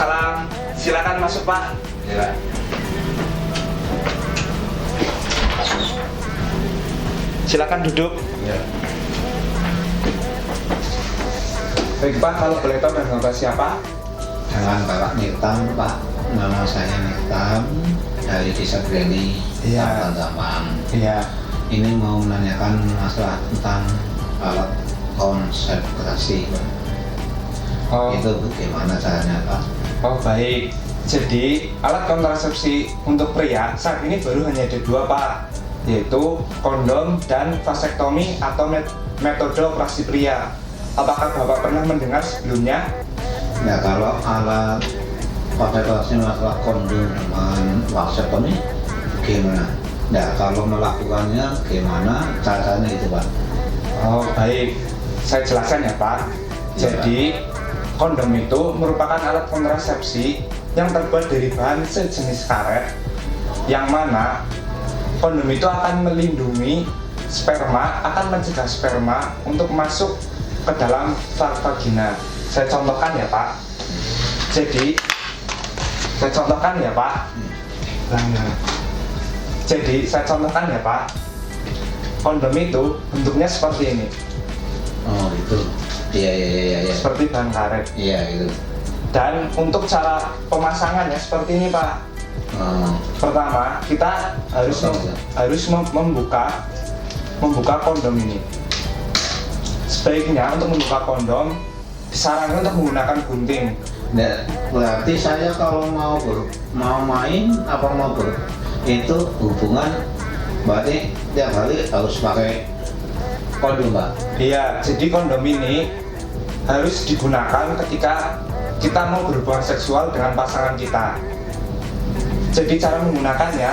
Waalaikumsalam. Silakan masuk, Pak. Ya. Silakan duduk. Ya. Baik, Pak, kalau boleh tahu dengan Bapak siapa? Dengan Bapak Nirtam, Pak. Nama saya Nirtam dari Desa Greni, Iya. Taman. Iya. Ini mau menanyakan masalah tentang alat konsentrasi, Pak. Oh, Itu bagaimana caranya, Pak? oh baik. Jadi, alat kontrasepsi untuk pria saat ini baru hanya ada dua, Pak, yaitu kondom dan vasektomi atau metode operasi pria. Apakah Bapak pernah mendengar sebelumnya? Ya, kalau alat konsentrasi masalah kondom dengan vasektomi gimana? Ya, kalau melakukannya gimana caranya itu, Pak? Oh baik, saya jelaskan ya, Pak. Jadi kondom itu merupakan alat kontrasepsi yang terbuat dari bahan sejenis karet, yang mana kondom itu akan melindungi sperma, akan mencegah sperma untuk masuk ke dalam vagina. Saya contohkan ya, Pak. Jadi saya contohkan ya, Pak. Jadi saya contohkan ya, Pak. Kondom itu bentuknya seperti ini, Oh, itu. Iya. seperti bahan karet. Iya, itu. Dan untuk cara pemasangannya seperti ini, Pak. Oh, Pertama, kita harus membuka kondom ini. Sebaiknya untuk membuka kondom disarankan untuk menggunakan gunting. nah, berarti saya kalau mau main apa itu hubungan berarti tiap hari harus pakai kondom, Pak. Iya, jadi kondom ini harus digunakan ketika kita mau berhubungan seksual dengan pasangan kita. Jadi cara menggunakannya,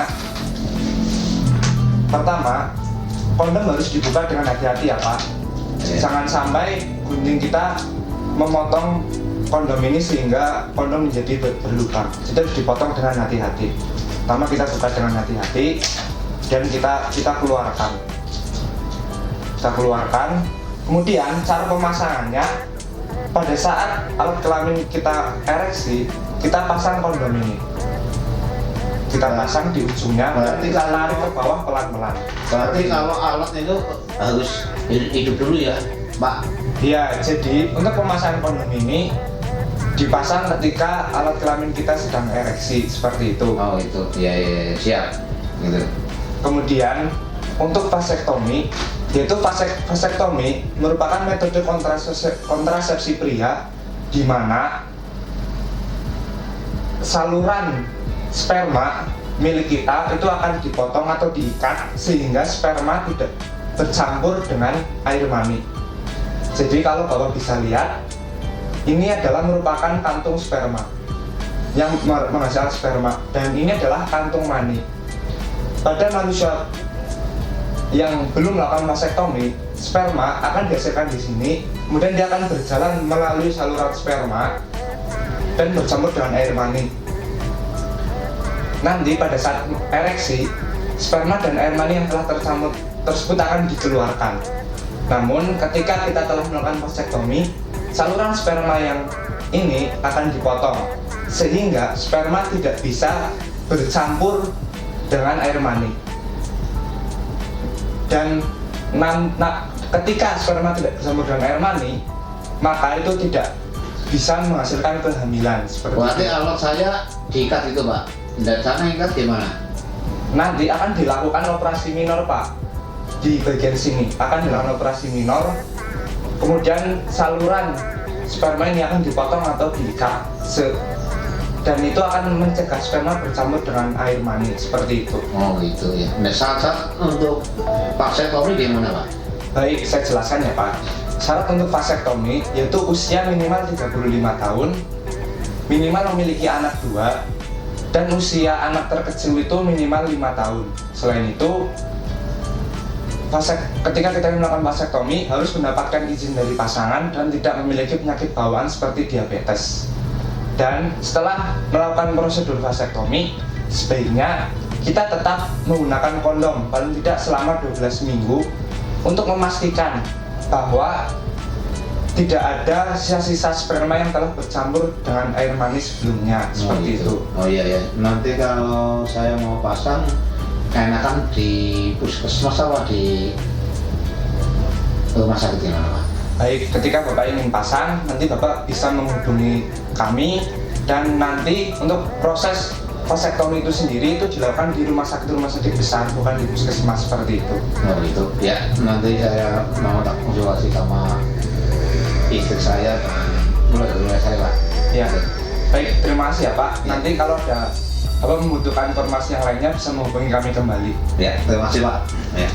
pertama, kondom harus dibuka dengan hati-hati ya, Pak. Iya. Jangan sampai gunting kita memotong kondom ini sehingga kondom menjadi berlubang. Jadi harus dipotong dengan hati-hati. Pertama kita buka dengan hati-hati dan kita keluarkan. Kita keluarkan. Kemudian cara pemasangannya, pada saat alat kelamin kita ereksi, kita pasang kondom ini. Kita pasang di ujungnya, dan kita tarik ke bawah pelan-pelan. Berarti kalau alat itu harus hidup dulu ya, Pak. Iya, jadi untuk pemasangan kondom ini dipasang ketika alat kelamin kita sedang ereksi, seperti itu. Oh, itu. Iya, siap. Gitu. Kemudian untuk vasektomi, yaitu vasektomi merupakan metode kontrasepsi pria di mana saluran sperma milik kita itu akan dipotong atau diikat sehingga sperma tidak bercampur dengan air mani. Jadi kalau Bapak bisa lihat, ini adalah merupakan kantung sperma yang menghasilkan sperma, dan ini adalah kantung mani. Pada manusia yang belum melakukan vasektomi, sperma akan dihasilkan di sini, kemudian dia akan berjalan melalui saluran sperma dan bercampur dengan air mani. Nanti pada saat ereksi, sperma dan air mani yang telah tercampur tersebut akan dikeluarkan. Namun ketika kita telah melakukan vasektomi, saluran sperma yang ini akan dipotong sehingga sperma tidak bisa bercampur dengan air mani. Dan ketika sperma tidak bercampur dengan air mani, maka itu tidak bisa menghasilkan kehamilan seperti Berarti itu. alat saya diikat itu, Pak. Dan sana ikat gimana? Nanti akan dilakukan operasi minor, Pak. Di bagian sini akan dilakukan operasi minor. Kemudian saluran sperma ini akan dipotong atau diikat, dan itu akan mencegah sperma bercampur dengan air mani seperti itu. Oh, gitu ya. Nah, syarat untuk vasektomi gimana, Pak? Baik, saya jelaskan ya, Pak. Syarat untuk vasektomi yaitu usia minimal 35 tahun, minimal memiliki anak 2, dan usia anak terkecil itu minimal 5 tahun. Selain itu, ketika kita melakukan vasektomi harus mendapatkan izin dari pasangan dan tidak memiliki penyakit bawaan seperti diabetes. Dan setelah melakukan prosedur vasektomi, sebaiknya kita tetap menggunakan kondom paling tidak selama 12 minggu untuk memastikan bahwa tidak ada sisa-sisa sperma yang telah bercampur dengan air mani sebelumnya, seperti itu. Oh iya ya. Nanti kalau saya mau pasang, enakan di puskesmas apa di rumah sakit ini, Pak? Baik, ketika Bapak ingin pasang, nanti Bapak bisa menghubungi kami, dan nanti untuk proses vasektomi itu sendiri itu dilakukan di rumah sakit besar, bukan di puskesmas seperti itu. Oh itu ya, nanti saya mau tak konsultasi sama istri saya mulai dari saya, Pak. Ya, baik, terima kasih ya Pak. Nanti kalau ada Bapak membutuhkan informasi yang lainnya bisa menghubungi kami kembali. Ya, terima kasih, Pak. Ya.